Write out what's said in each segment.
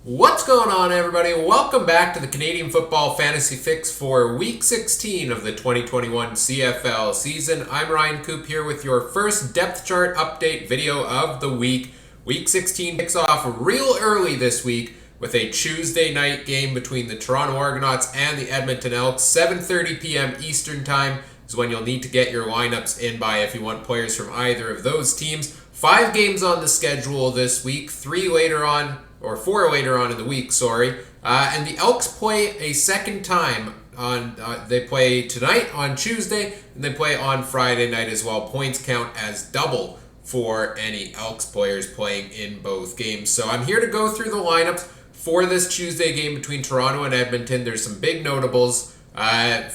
What's going on, everybody? Welcome back to the Canadian Football Fantasy Fix for Week 16 of the 2021 CFL season. I'm Ryan Coop here with your first depth chart update video of the week. Week 16 kicks off real early this week with a Tuesday night game between the Toronto Argonauts and the Edmonton Elks. 7:30 p.m. Eastern Time is when you'll need to get your lineups in by if you want players from either of those teams. 5 games on the schedule this week, 4 later on in the week, and the Elks play a second time on. They play tonight on Tuesday, and they play on Friday night as well. Points count as double for any Elks players playing in both games. So I'm here to go through the lineups for this Tuesday game between Toronto and Edmonton. There's some big notables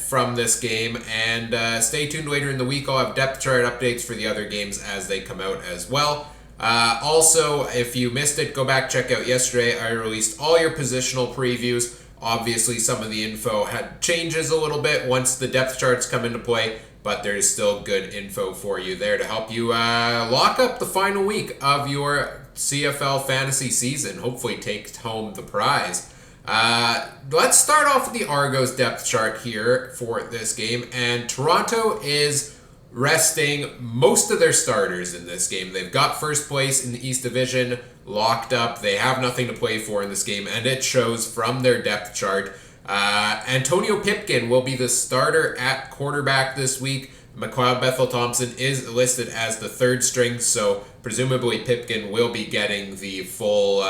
from this game, and stay tuned later in the week. I'll have depth chart updates for the other games as they come out as well. Also, if you missed it, go back, check out yesterday. I released all your positional previews. Obviously, some of the info had changes a little bit once the depth charts come into play, but there's still good info for you there to help you lock up the final week of your CFL fantasy season. Hopefully take home the prize. Let's start off with the Argos depth chart here for this game, and Toronto is resting most of their starters in this game. They've got first place in the East Division locked up. They have nothing to play for in this game, and it shows from their depth chart. Antonio Pipkin will be the starter at quarterback this week. McLeod Bethel-Thompson is listed as the third string, so presumably Pipkin will be getting the full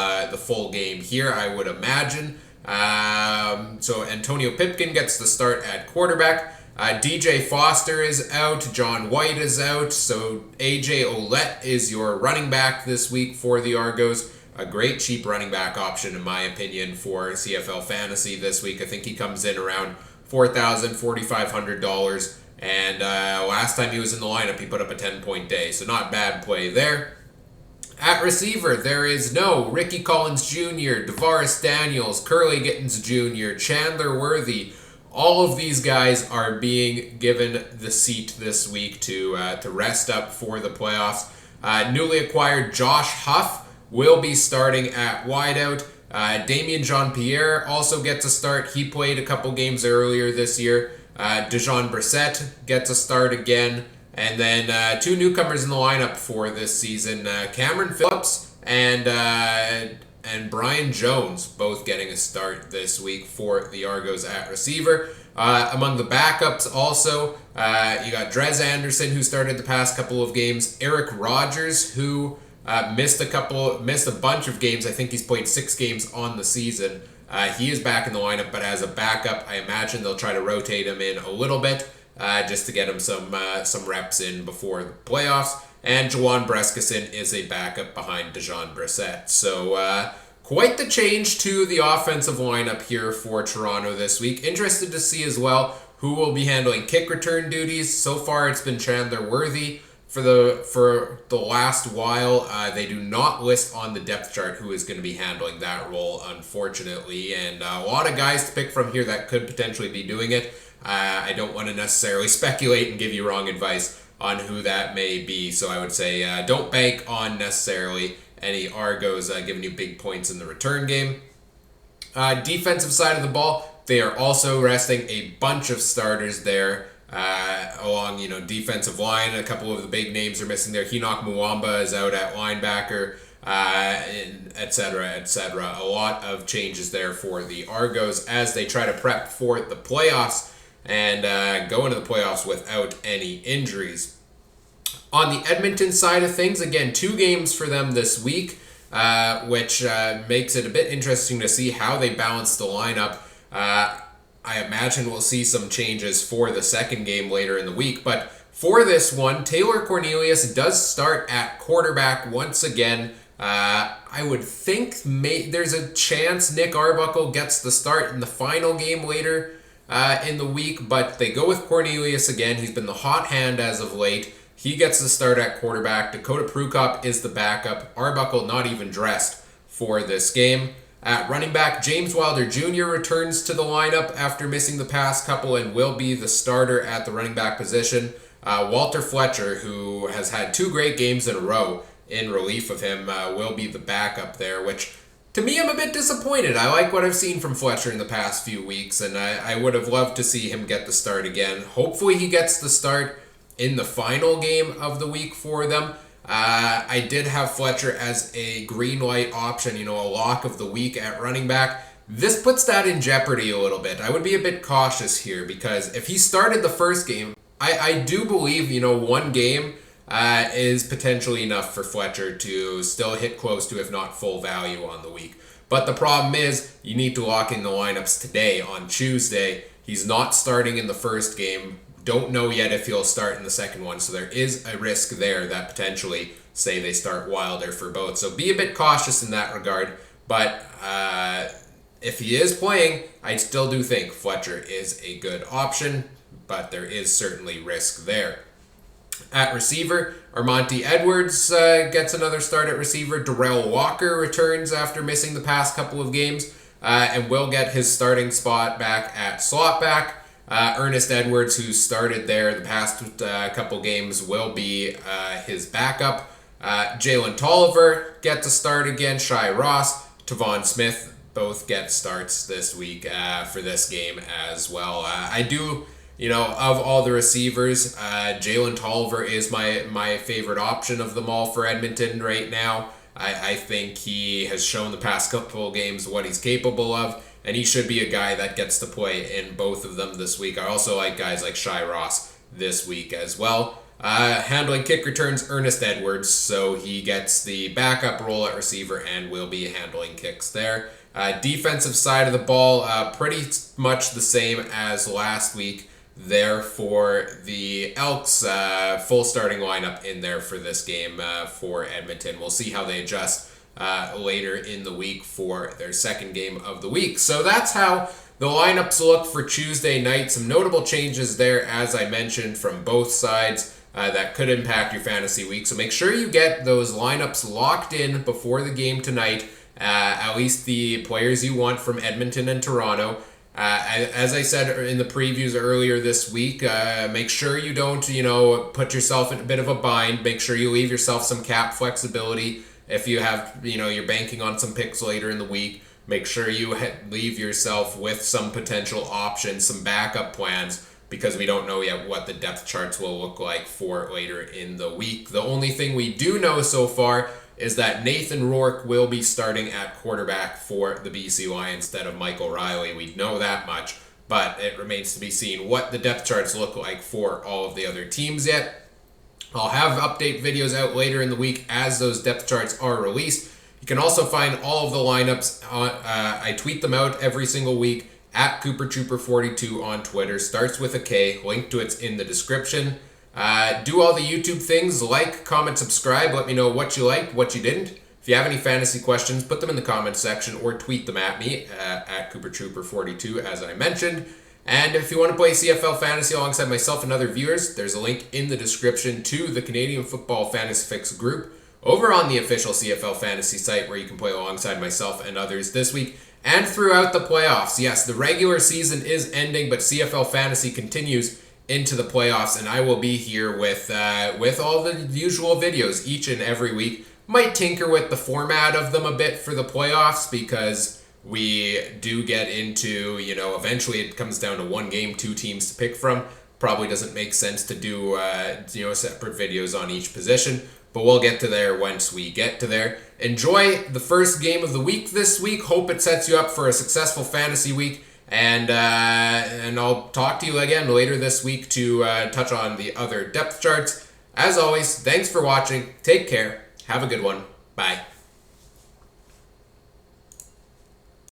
game here, I would imagine. So Antonio Pipkin gets the start at quarterback. DJ Foster is out. John White is out. So AJ Ouellette is your running back this week for the Argos. A great cheap running back option, in my opinion, for CFL Fantasy this week. I think he comes in around $4,000, $4,500. And last time he was in the lineup, he put up a 10-point day. So not bad play there. At receiver, there is no Ricky Collins Jr., DeVaris Daniels, Curley Gittins Jr., Chandler Worthy. All of these guys are being given the seat this week to rest up for the playoffs. Newly acquired Josh Huff will be starting at wideout. Damien Jean-Pierre also gets a start. He played a couple games earlier this year. Dejon Brissett gets a start again. And then 2 newcomers in the lineup for this season, Cameron Phillips and Brian Jones, both getting a start this week for the Argos at receiver. Among the backups also, you got Drez Anderson, who started the past couple of games. Eric Rogers, who missed a bunch of games. I think he's played 6 games on the season. He is back in the lineup, but as a backup, I imagine they'll try to rotate him in a little bit just to get him some reps in before the playoffs. And Jawan Breskison is a backup behind Dejon Brissett. So quite the change to the offensive lineup here for Toronto this week. Interested to see as well who will be handling kick return duties. So far it's been Chandler Worthy for the last while. They do not list on the depth chart who is going to be handling that role, unfortunately. And a lot of guys to pick from here that could potentially be doing it. I don't want to necessarily speculate and give you wrong advice on who that may be. So I would say don't bank on necessarily any Argos giving you big points in the return game. Defensive side of the ball, they are also resting a bunch of starters there along defensive line. A couple of the big names are missing there. Henoch Muamba is out at linebacker, et cetera. A lot of changes there for the Argos as they try to prep for the playoffs and go into the playoffs without any injuries. On the Edmonton side of things, again, 2 games for them this week, which makes it a bit interesting to see how they balance the lineup. I imagine we'll see some changes for the second game later in the week, but for this one, Taylor Cornelius does start at quarterback once again. I would think there's a chance Nick Arbuckle gets the start in the final game later in the week, but they go with Cornelius again. He's been the hot hand as of late. He gets the start at quarterback. Dakota Prukop is the backup. Arbuckle not even dressed for this game. At running back, James Wilder Jr. returns to the lineup after missing the past couple and will be the starter at the running back position. Walter Fletcher, who has had 2 great games in a row in relief of him, will be the backup there, which To me, I'm a bit disappointed. I like what I've seen from Fletcher in the past few weeks, and I would have loved to see him get the start again. Hopefully he gets the start in the final game of the week for them. I did have Fletcher as a green light option, a lock of the week at running back. This puts that in jeopardy a little bit. I would be a bit cautious here because if he started the first game, I do believe, one game is potentially enough for Fletcher to still hit close to, if not full value on the week. But the problem is you need to lock in the lineups today on Tuesday. He's not starting in the first game. Don't know yet if he'll start in the second one. So there is a risk there that potentially, say they start Wilder for both. So be a bit cautious in that regard. But if he is playing, I still do think Fletcher is a good option. But there is certainly risk there. At receiver, Armonte Edwards gets another start at receiver. Darrell Walker returns after missing the past couple of games and will get his starting spot back at slot back. Ernest Edwards, who started there the past couple games, will be his backup. Jalen Tolliver gets a start again. Shai Ross, Tavon Smith both get starts this week for this game as well. I do... of all the receivers, Jalen Tolliver is my favorite option of them all for Edmonton right now. I think he has shown the past couple of games what he's capable of, and he should be a guy that gets to play in both of them this week. I also like guys like Shai Ross this week as well. Handling kick returns, Ernest Edwards, so he gets the backup role at receiver and will be handling kicks there. Defensive side of the ball, pretty much the same as last week. There for the Elks, full starting lineup in there for this game for Edmonton. We'll see how they adjust later in the week for their second game of the week. So that's how the lineups look for Tuesday night. Some notable changes there, as I mentioned, from both sides that could impact your fantasy week. So make sure you get those lineups locked in before the game tonight, at least the players you want from Edmonton and Toronto. As I said in the previews earlier this week, make sure you don't, put yourself in a bit of a bind. Make sure you leave yourself some cap flexibility. If you have, you're banking on some picks later in the week, make sure you leave yourself with some potential options, some backup plans, because we don't know yet what the depth charts will look like for later in the week. The only thing we do know so far is that Nathan Rourke will be starting at quarterback for the BC Lions instead of Michael Riley. We know that much, but it remains to be seen what the depth charts look like for all of the other teams yet. I'll have update videos out later in the week as those depth charts are released. You can also find all of the lineups. I tweet them out every single week at CooperTrooper42 on Twitter. Starts with a K. Link to it's in the description. Do all the YouTube things, like, comment, subscribe. Let me know what you liked, what you didn't. If you have any fantasy questions, put them in the comments section or tweet them at me at CooperTrooper42, as I mentioned. And if you want to play CFL Fantasy alongside myself and other viewers, there's a link in the description to the Canadian Football Fantasy Fix group over on the official CFL Fantasy site where you can play alongside myself and others this week and throughout the playoffs. Yes, the regular season is ending, but CFL Fantasy continues into the playoffs, and I will be here with all the usual videos each and every week. Might tinker with the format of them a bit for the playoffs because we do get into, eventually it comes down to one game, two teams to pick from. Probably doesn't make sense to do, separate videos on each position, but we'll get to there once we get to there. Enjoy the first game of the week this week. Hope it sets you up for a successful fantasy week. And I'll talk to you again later this week to touch on the other depth charts. As always, thanks for watching. Take care. Have a good one. Bye.